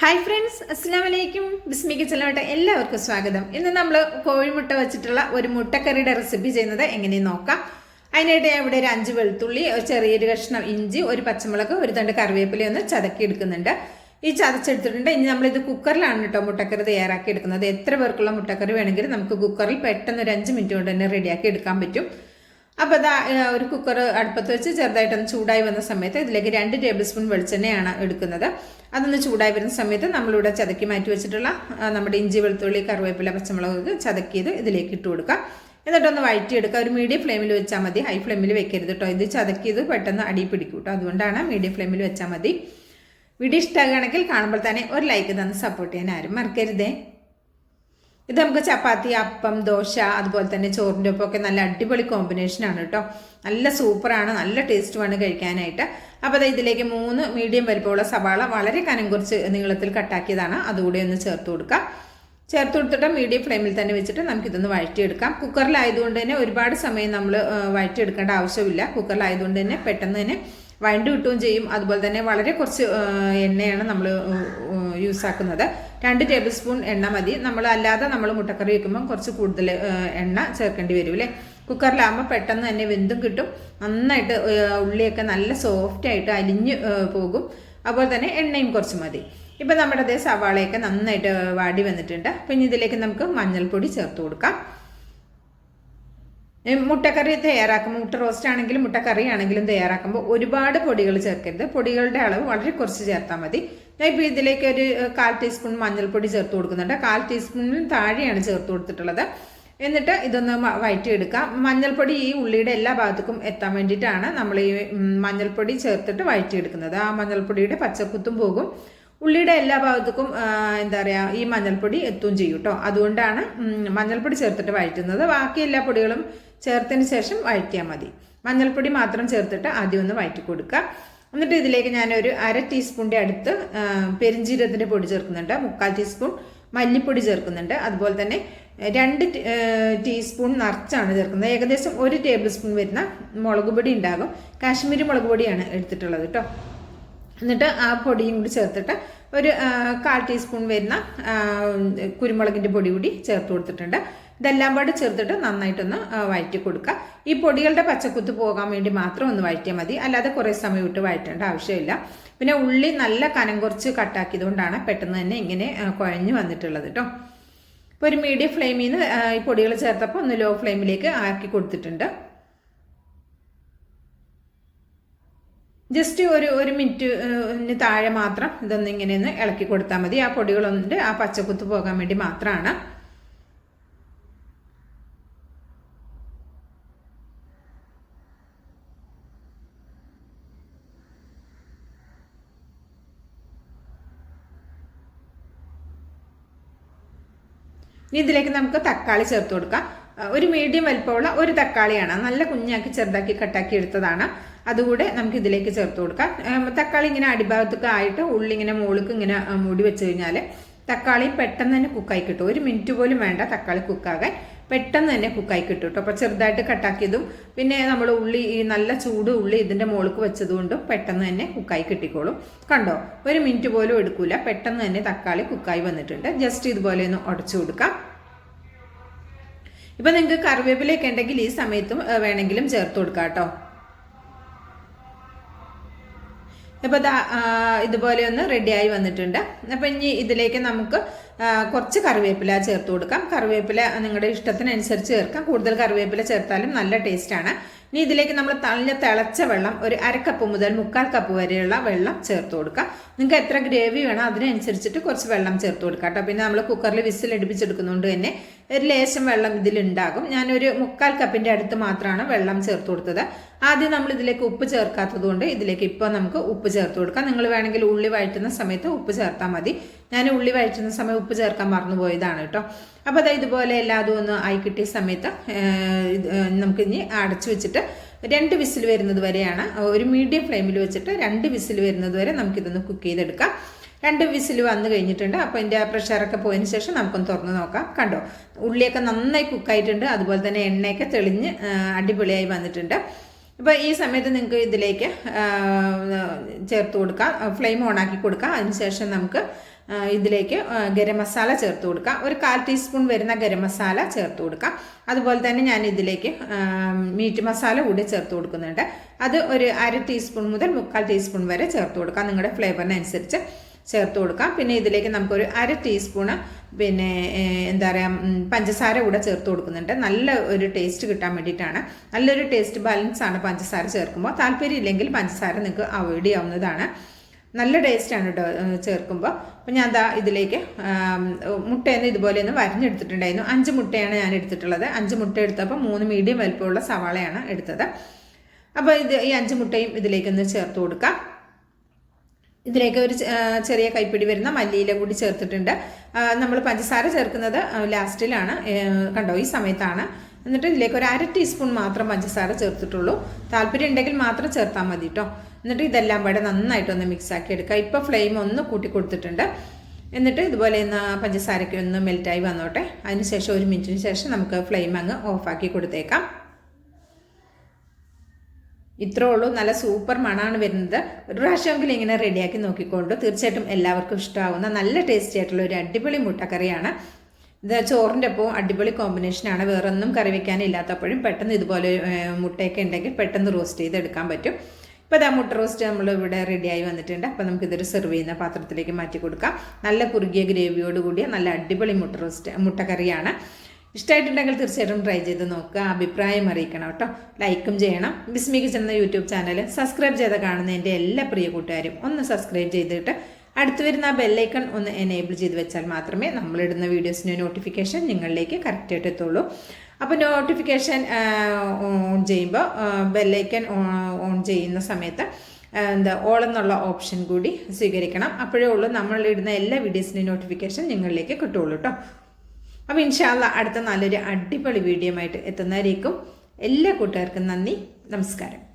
Hi friends, അസ്സലാമു അലൈക്കും. ബിസ്മി കിച്ചണിലോട്ട് എല്ലാവർക്കും സ്വാഗതം. ഇന്ന് നമ്മൾ കോഴിമുട്ട വെച്ചിട്ടുള്ള ഒരു മുട്ടക്കറിയുടെ റെസിപ്പി ചെയ്യുന്നത് എങ്ങനെയെന്ന് നോക്കാം. അതിനായിട്ട് ഞാൻ ഇവിടെ ഒരു 5 വെളുത്തുള്ളി, ഒരു ചെറിയൊരു കഷ്ണം ഇഞ്ചി, ഒരു പച്ചമുളക്, ഒരു തണ്ട് കറിവേപ്പില ഒന്ന് ചതക്കി എടുക്കുന്നുണ്ട്. ഈ ചതച്ചെടുത്തിട്ടുണ്ട്. ഇനി നമ്മളിത് കുക്കറിലാണ് കേട്ടോ മുട്ടക്കറി തയ്യാറാക്കി എടുക്കുന്നത്. എത്ര പേർക്കുള്ള മുട്ടക്കറി വേണമെങ്കിലും നമുക്ക് കുക്കറിൽ പെട്ടെന്ന് ഒരു 5 മിനിറ്റ് കൊണ്ട് തന്നെ റെഡിയാക്കി എടുക്കാൻ പറ്റും. അപ്പോൾ ഇതാ ഒരു കുക്കർ അടുപ്പത്ത് വെച്ച് ചെറുതായിട്ടൊന്ന് ചൂടായി വന്ന സമയത്ത് ഇതിലേക്ക് 2 ടേബിൾ സ്പൂൺ വെളിച്ചെണ്ണയാണ് എടുക്കുന്നത്. അതൊന്ന് ചൂടായി വരുന്ന സമയത്ത് നമ്മളിവിടെ ചതക്കി മാറ്റി വെച്ചിട്ടുള്ള നമ്മുടെ ഇഞ്ചി, വെളുത്തുള്ളി, കറിവേപ്പില, പച്ചമുളക് ചതക്കിയത് ഇതിലേക്ക് ഇട്ട് കൊടുക്കാം. എന്നിട്ടൊന്ന് വഴറ്റിയെടുക്കുക. ഒരു മീഡിയം ഫ്ലെയിമിൽ വെച്ചാൽ മതി, ഹൈ ഫ്ലെയിമിൽ വെക്കരുത് കേട്ടോ. ഇത് ചതക്കിയത് പെട്ടെന്ന് അടി പിടിക്കും കേട്ടോ. അതുകൊണ്ടാണ് മീഡിയം ഫ്ലെയിമിൽ വെച്ചാൽ മതി. വീഡിയോ ഇഷ്ടമാകുകയാണെങ്കിൽ കാണുമ്പോൾ തന്നെ ഒരു ലൈക്ക് തന്ന് സപ്പോർട്ട് ചെയ്യാൻ ആരും മറക്കരുതേ. ഇത് നമുക്ക് ചപ്പാത്തി, അപ്പം, ദോശ, അതുപോലെ തന്നെ ചോറിൻ്റെ ഒപ്പമൊക്കെ നല്ല അടിപൊളി കോമ്പിനേഷനാണ് കേട്ടോ. നല്ല സൂപ്പറാണ്, നല്ല ടേസ്റ്റുമാണ് കഴിക്കാനായിട്ട്. അപ്പോൾ അത് ഇതിലേക്ക് 3 മീഡിയം വലിപ്പമുള്ള സവാള വളരെ കനം കുറച്ച് നീളത്തിൽ കട്ടാക്കിയതാണ്, അതുകൂടി ഒന്ന് ചേർത്ത് കൊടുക്കാം. ചേർത്ത് കൊടുത്തിട്ട് മീഡിയം ഫ്ലെയിമിൽ തന്നെ വെച്ചിട്ട് നമുക്കിതൊന്ന് വഴറ്റിയെടുക്കാം. കുക്കറിലായതുകൊണ്ട് തന്നെ ഒരുപാട് സമയം നമ്മൾ വഴറ്റിയെടുക്കേണ്ട ആവശ്യമില്ല. കുക്കറിലായതുകൊണ്ട് തന്നെ പെട്ടെന്ന് തന്നെ വഴണ്ട് കിട്ടുകയും ചെയ്യും. അതുപോലെ തന്നെ വളരെ കുറച്ച് എണ്ണയാണ് നമ്മൾ യൂസാക്കുന്നത്. 2 ടേബിൾ സ്പൂൺ എണ്ണ മതി. അല്ലാതെ നമ്മൾ മുട്ടക്കറി വയ്ക്കുമ്പം കുറച്ച് കൂടുതൽ എണ്ണ ചേർക്കേണ്ടി വരും അല്ലേ. കുക്കറിലാകുമ്പോൾ പെട്ടെന്ന് തന്നെ വെന്തും കിട്ടും. നന്നായിട്ട് ഉള്ളിയൊക്കെ നല്ല സോഫ്റ്റായിട്ട് അലിഞ്ഞ് പോകും. അതുപോലെ തന്നെ എണ്ണയും കുറച്ച് മതി. ഇപ്പം നമ്മുടെ അതേ സവാളയൊക്കെ നന്നായിട്ട് വാടി വന്നിട്ടുണ്ട്. പിന്നെ ഇതിലേക്ക് നമുക്ക് മഞ്ഞൾപ്പൊടി ചേർത്ത് കൊടുക്കാം. മുട്ടക്കറി തയ്യാറാക്കുമ്പോൾ, മുട്ട റോസ്റ്റ് ആണെങ്കിലും മുട്ടക്കറി ആണെങ്കിലും തയ്യാറാക്കുമ്പോൾ ഒരുപാട് പൊടികൾ ചേർക്കരുത്. പൊടികളുടെ അളവ് വളരെ കുറച്ച് ചേർത്താൽ മതി. ഞാൻ ഇപ്പോൾ ഇതിലേക്ക് ഒരു 1/4 ടീസ്പൂൺ മഞ്ഞൾപ്പൊടി ചേർത്ത് കൊടുക്കുന്നുണ്ട്. 1/4 ടീസ്പൂണിന് താഴെയാണ് ചേർത്ത് കൊടുത്തിട്ടുള്ളത്. എന്നിട്ട് ഇതൊന്ന് വഴറ്റിയെടുക്കാം. മഞ്ഞൾപ്പൊടി ഈ ഉള്ളിയുടെ എല്ലാ ഭാഗത്തേക്കും എത്താൻ വേണ്ടിയിട്ടാണ് നമ്മൾ ഈ മഞ്ഞൾപ്പൊടി ചേർത്തിട്ട് വഴറ്റിയെടുക്കുന്നത്. ആ മഞ്ഞൾപ്പൊടിയുടെ പച്ചക്കുത്തും പോകും, ഉള്ളിയുടെ എല്ലാ ഭാഗത്തേക്കും എന്താ പറയുക, ഈ മഞ്ഞൾപ്പൊടി എത്തുകയും ചെയ്യും കേട്ടോ. അതുകൊണ്ടാണ് മഞ്ഞൾപ്പൊടി ചേർത്തിട്ട് വഴറ്റുന്നത്. ബാക്കി എല്ലാ പൊടികളും ചേർത്തതിന് ശേഷം വഴറ്റിയാൽ മതി. മഞ്ഞൾപ്പൊടി മാത്രം ചേർത്തിട്ട് ആദ്യം ഒന്ന് വഴറ്റി കൊടുക്കുക. എന്നിട്ട് ഇതിലേക്ക് ഞാനൊരു 1/2 ടീസ്പൂണിൻ്റെ അടുത്ത് പെരിഞ്ജീരകത്തിൻ്റെ പൊടി ചേർക്കുന്നുണ്ട്. 3/4 ടീസ്പൂൺ മല്ലിപ്പൊടി ചേർക്കുന്നുണ്ട്. അതുപോലെ തന്നെ 2 ടീസ്പൂൺ നിറച്ചാണ് ചേർക്കുന്നത്. ഏകദേശം 1 ടേബിൾ സ്പൂൺ വരുന്ന മുളക് പൊടി ഉണ്ടാകും. കാശ്മീരി മുളക് പൊടിയാണ് എടുത്തിട്ടുള്ളത് കേട്ടോ. എന്നിട്ട് ആ പൊടിയും കൂടി ചേർത്തിട്ട് ഒരു 1/4 ടീസ്പൂൺ വരുന്ന കുരുമുളകിൻ്റെ പൊടി കൂടി ചേർത്ത് കൊടുത്തിട്ടുണ്ട്. ഇതെല്ലാം പാട് ചേർത്തിട്ട് നന്നായിട്ടൊന്ന് വഴറ്റി കൊടുക്കുക. ഈ പൊടികളുടെ പച്ചക്കുത്ത് പോകാൻ വേണ്ടി മാത്രം ഒന്ന് വഴറ്റിയാൽ മതി, അല്ലാതെ കുറേ സമയം ഇട്ട് വഴറ്റേണ്ട ആവശ്യമില്ല. പിന്നെ ഉള്ളി നല്ല കനം കുറച്ച് കട്ടാക്കിയതുകൊണ്ടാണ് പെട്ടെന്ന് തന്നെ ഇങ്ങനെ കുഴഞ്ഞു വന്നിട്ടുള്ളത് കേട്ടോ. ഇപ്പോൾ ഒരു മീഡിയം ഫ്ലെയിമിൽ നിന്ന് ഈ പൊടികൾ ചേർത്തപ്പോൾ ഒന്ന് ലോ ഫ്ലെയിമിലേക്ക് ആക്കി കൊടുത്തിട്ടുണ്ട്. ജസ്റ്റ് ഒരു മിനിറ്റിന് താഴെ മാത്രം ഇതൊന്ന് ഇങ്ങനെ ഒന്ന് ഇളക്കി കൊടുത്താൽ മതി. ആ പൊടികളൊന്നിട്ട് ആ പച്ചക്കുത്ത് പോകാൻ വേണ്ടി മാത്രമാണ്. ഇനി ഇതിലേക്ക് നമുക്ക് തക്കാളി ചേർത്ത് കൊടുക്കാം. ഒരു മീഡിയം വലിപ്പമുള്ള ഒരു തക്കാളിയാണ്, നല്ല കുഞ്ഞാക്കി ചെറുതാക്കി കട്ടാക്കി എടുത്തതാണ്. അതുകൂടെ നമുക്ക് ഇതിലേക്ക് ചേർത്ത് കൊടുക്കാം. തക്കാളി ഇങ്ങനെ അടിഭാഗത്തൊക്കെ ആയിട്ട് ഉള്ളി ഇങ്ങനെ മുകളിലേക്ക് ഇങ്ങനെ മൂടി വെച്ച് കഴിഞ്ഞാൽ തക്കാളി പെട്ടെന്ന് തന്നെ കുക്കായി കിട്ടും. 1 മിനിറ്റ് പോലും വേണ്ട തക്കാളി കുക്കാകാൻ, പെട്ടെന്ന് തന്നെ കുക്കായി കിട്ടും കേട്ടോ. അപ്പോൾ ചെറുതായിട്ട് കട്ടാക്കിയതും പിന്നെ നമ്മൾ ഉള്ളി ഈ നല്ല ചൂട് ഉള്ളി ഇതിൻ്റെ മുകളിലേക്ക് വെച്ചതുകൊണ്ടും പെട്ടെന്ന് തന്നെ കുക്കായി കിട്ടിക്കോളും. കണ്ടോ, 1 മിനിറ്റ് പോലും എടുക്കില്ല, പെട്ടെന്ന് തന്നെ തക്കാളി കുക്കായി വന്നിട്ടുണ്ട്. ജസ്റ്റ് ഇതുപോലെ ഒന്ന് ഉടച്ചു കൊടുക്കാം. ഇപ്പം നിങ്ങൾക്ക് കറിവേപ്പിലയൊക്കെ ഉണ്ടെങ്കിൽ ഈ സമയത്തും വേണമെങ്കിലും ചേർത്ത് കൊടുക്കാം കേട്ടോ. അപ്പോൾ ഇതുപോലെ ഒന്ന് റെഡിയായി വന്നിട്ടുണ്ട്. അപ്പോൾ ഇനി ഇതിലേക്ക് നമുക്ക് കുറച്ച് കറിവേപ്പില ചേർത്ത് കൊടുക്കാം. കറിവേപ്പില നിങ്ങളുടെ ഇഷ്ടത്തിനനുസരിച്ച് ചേർക്കാം. കൂടുതൽ കറിവേപ്പില ചേർത്താലും നല്ല ടേസ്റ്റാണ്. ഇനി ഇതിലേക്ക് നമ്മൾ നല്ല തിളച്ച വെള്ളം ഒരു 1/2 കപ്പ് മുതൽ 3/4 കപ്പ് വരെയുള്ള വെള്ളം ചേർത്ത് കൊടുക്കാം. നിങ്ങൾക്ക് എത്ര ഗ്രേവി വേണോ അതിനനുസരിച്ചിട്ട് കുറച്ച് വെള്ളം ചേർത്ത് കൊടുക്കാം കേട്ടോ. പിന്നെ നമ്മൾ കുക്കറിൽ വിസിൽ അടുപ്പിച്ചെടുക്കുന്നതുകൊണ്ട് തന്നെ ഒരു ലേശം വെള്ളം ഇതിലുണ്ടാകും. ഞാനൊരു 3/4 കപ്പിൻ്റെ അടുത്ത് മാത്രമാണ് വെള്ളം ചേർത്ത് കൊടുത്തത്. ആദ്യം നമ്മൾ ഇതിലേക്ക് ഉപ്പ് ചേർക്കാത്തത് കൊണ്ട് ഇതിലേക്ക് ഇപ്പോൾ നമുക്ക് ഉപ്പ് ചേർത്ത് കൊടുക്കാം. നിങ്ങൾ വേണമെങ്കിൽ ഉള്ളി വഴറ്റുന്ന സമയത്ത് ഉപ്പ് ചേർത്താൽ മതി. ഞാൻ ഉള്ളി വഴറ്റുന്ന സമയം ഉപ്പ് ചേർക്കാൻ മറന്നുപോയതാണ് കേട്ടോ. അപ്പോൾ അത് ഇതുപോലെ എല്ലാതും ഒന്ന് ആയി കിട്ടിയ സമയത്ത് നമുക്കിനി അടച്ചു വെച്ചിട്ട് 2 വിസിൽ വരുന്നത് വരെയാണ്, ഒരു മീഡിയം ഫ്ലെയിമിൽ വെച്ചിട്ട് 2 വിസിൽ വരുന്നത് വരെ നമുക്കിതൊന്ന് കുക്ക് ചെയ്തെടുക്കാം. 2 വിസിൽ വന്നു കഴിഞ്ഞിട്ടുണ്ട്. അപ്പോൾ ഇതിൻ്റെ പ്രഷറൊക്കെ പോയതിന് ശേഷം നമുക്കൊന്ന് തുറന്ന് നോക്കാം. കണ്ടോ, ഉള്ളിയൊക്കെ നന്നായി കുക്കായിട്ടുണ്ട്. അതുപോലെ തന്നെ എണ്ണയൊക്കെ തെളിഞ്ഞ് അടിപൊളിയായി വന്നിട്ടുണ്ട്. അപ്പോൾ ഈ സമയത്ത് നിങ്ങൾക്ക് ഇതിലേക്ക് ചേർത്ത് കൊടുക്കാം, ഫ്ലെയിം ഓണാക്കി കൊടുക്കാം. അതിനുശേഷം നമുക്ക് ഇതിലേക്ക് ഗരം മസാല ചേർത്ത് കൊടുക്കാം. ഒരു 1/4 ടീസ്പൂൺ വരുന്ന ഗരം മസാല ചേർത്ത് കൊടുക്കാം. അതുപോലെ തന്നെ ഞാൻ ഇതിലേക്ക് മീറ്റ് മസാല കൂടി ചേർത്ത് കൊടുക്കുന്നുണ്ട്. അത് ഒരു 1/2 ടീസ്പൂൺ മുതൽ 3/4 ടീസ്പൂൺ വരെ ചേർത്ത് കൊടുക്കാം, നിങ്ങളുടെ ഫ്ലേവറിനനുസരിച്ച് ചേർത്ത് കൊടുക്കാം. പിന്നെ ഇതിലേക്ക് നമുക്കൊരു 1/2 ടീസ്പൂണ് പിന്നെ എന്താ പറയുക പഞ്ചസാര കൂടെ ചേർത്ത് കൊടുക്കുന്നുണ്ട്. നല്ല ഒരു ടേസ്റ്റ് കിട്ടാൻ വേണ്ടിയിട്ടാണ്. നല്ലൊരു ടേസ്റ്റ് ബാലൻസ് ആണ് പഞ്ചസാര ചേർക്കുമ്പോൾ. താല്പര്യമില്ലെങ്കിൽ പഞ്ചസാര നിങ്ങൾക്ക് അവോയ്ഡ് ചെയ്യാവുന്നതാണ്. നല്ല ടേസ്റ്റാണ് കേട്ടോ ചേർക്കുമ്പോൾ. അപ്പോൾ ഞാൻ ഇതിലേക്ക് മുട്ടയെന്ന് ഇതുപോലെയൊന്ന് വരഞ്ഞെടുത്തിട്ടുണ്ടായിരുന്നു. 5 മുട്ടയാണ് ഞാൻ എടുത്തിട്ടുള്ളത്. 5 മുട്ട എടുത്തപ്പോൾ 3 മീഡിയം വലുപ്പമുള്ള സവാളയാണ് എടുത്തത്. അപ്പോൾ ഈ 5 മുട്ടയും ഇതിലേക്കൊന്ന് ചേർത്ത് കൊടുക്കാം. ഇതിലേക്ക് ഒരു ചെറിയ കൈപ്പിടി വരുന്ന മല്ലിയില കൂടി ചേർത്തിട്ടുണ്ട്. നമ്മൾ പഞ്ചസാര ചേർക്കുന്നത് ലാസ്റ്റിലാണ്, കണ്ടോ ഈ സമയത്താണ്. എന്നിട്ട് ഇതിലേക്ക് ഒരു 1/2 ടീസ്പൂൺ മാത്രം പഞ്ചസാര ചേർത്തിട്ടുള്ളൂ. താല്പര്യം ഉണ്ടെങ്കിൽ മാത്രം ചേർത്താൽ മതി കേട്ടോ. എന്നിട്ട് ഇതെല്ലാം കൂടെ നന്നായിട്ടൊന്ന് മിക്സ് ആക്കി എടുക്കുക. ഇപ്പോൾ ഫ്ലെയിം ഒന്ന് കൂട്ടി കൊടുത്തിട്ടുണ്ട്. എന്നിട്ട് ഇതുപോലെ ഒന്ന് പഞ്ചസാരയ്ക്ക് ഒന്ന് മെൽറ്റായി വന്നോട്ടെ. അതിനുശേഷം 1 മിനിറ്റിന് ശേഷം നമുക്ക് ഫ്ലെയിം അങ്ങ് ഓഫാക്കി കൊടുത്തേക്കാം. ഇത്രേ ഉള്ളൂ. നല്ല സൂപ്പർ മണമാണ് വരുന്നത്. ഒരു പ്രാവശ്യമെങ്കിലും ഇങ്ങനെ റെഡിയാക്കി നോക്കിക്കൊണ്ട് തീർച്ചയായിട്ടും എല്ലാവർക്കും ഇഷ്ടമാവുന്ന നല്ല ടേസ്റ്റി ആയിട്ടുള്ള ഒരു അടിപൊളി മുട്ടക്കറിയാണ് ഇത്. ചോറിൻ്റെ ഒപ്പം അടിപൊളി കോമ്പിനേഷനാണ്. വേറൊന്നും കറി വെക്കാനില്ലാത്തപ്പോഴും പെട്ടെന്ന് ഇതുപോലെ മുട്ടയൊക്കെ ഉണ്ടെങ്കിൽ പെട്ടെന്ന് റോസ്റ്റ് ചെയ്തെടുക്കാൻ പറ്റും. ഇപ്പോൾ മുട്ട റോസ്റ്റ് നമ്മൾ ഇവിടെ റെഡിയായി വന്നിട്ടുണ്ട്. അപ്പോൾ നമുക്കിതൊരു സെർവ് ചെയ്യുന്ന പാത്രത്തിലേക്ക് മാറ്റി കൊടുക്കാം. നല്ല കുറുകിയ ഗ്രേവിയോട് കൂടിയ നല്ല അടിപൊളി മുട്ടക്കറിയാണ്. ഇഷ്ടമായിട്ടുണ്ടെങ്കിൽ തീർച്ചയായിട്ടും ട്രൈ ചെയ്ത് നോക്കുക, അഭിപ്രായം അറിയിക്കണം കേട്ടോ. ലൈക്കും ചെയ്യണം. ബിസ്മി കിച്ചൺ എന്ന യൂട്യൂബ് ചാനൽ സബ്സ്ക്രൈബ് ചെയ്ത് കാണുന്ന എൻ്റെ എല്ലാ പ്രിയ കൂട്ടുകാരും ഒന്ന് സബ്സ്ക്രൈബ് ചെയ്തിട്ട് അടുത്ത് വരുന്ന ആ ബെല്ലൈക്കൺ ഒന്ന് എനേബിൾ ചെയ്ത് വെച്ചാൽ മാത്രമേ നമ്മളിടുന്ന വീഡിയോസിൻ്റെ നോട്ടിഫിക്കേഷൻ നിങ്ങളിലേക്ക് കറക്റ്റായിട്ട് എത്തുള്ളൂ. അപ്പോൾ നോട്ടിഫിക്കേഷൻ ഓൺ ചെയ്യുമ്പോൾ ബെല്ലൈക്കൺ ഓൺ ചെയ്യുന്ന സമയത്ത് ഓൾ എന്നുള്ള ഓപ്ഷൻ കൂടി സ്വീകരിക്കണം. അപ്പോഴേ ഉള്ളൂ നമ്മളിടുന്ന എല്ലാ വീഡിയോസിൻ്റെയും നോട്ടിഫിക്കേഷൻ നിങ്ങളിലേക്ക് കിട്ടുള്ളൂ കേട്ടോ. അപ്പോൾ ഇൻഷാ അല്ലാഹ് അടുത്ത നല്ലൊരു അടിപൊളി വീഡിയോ ആയിട്ട് എത്തുന്നതായിരിക്കും. എല്ലാ കൂട്ടുകാർക്കും നന്ദി, നമസ്കാരം.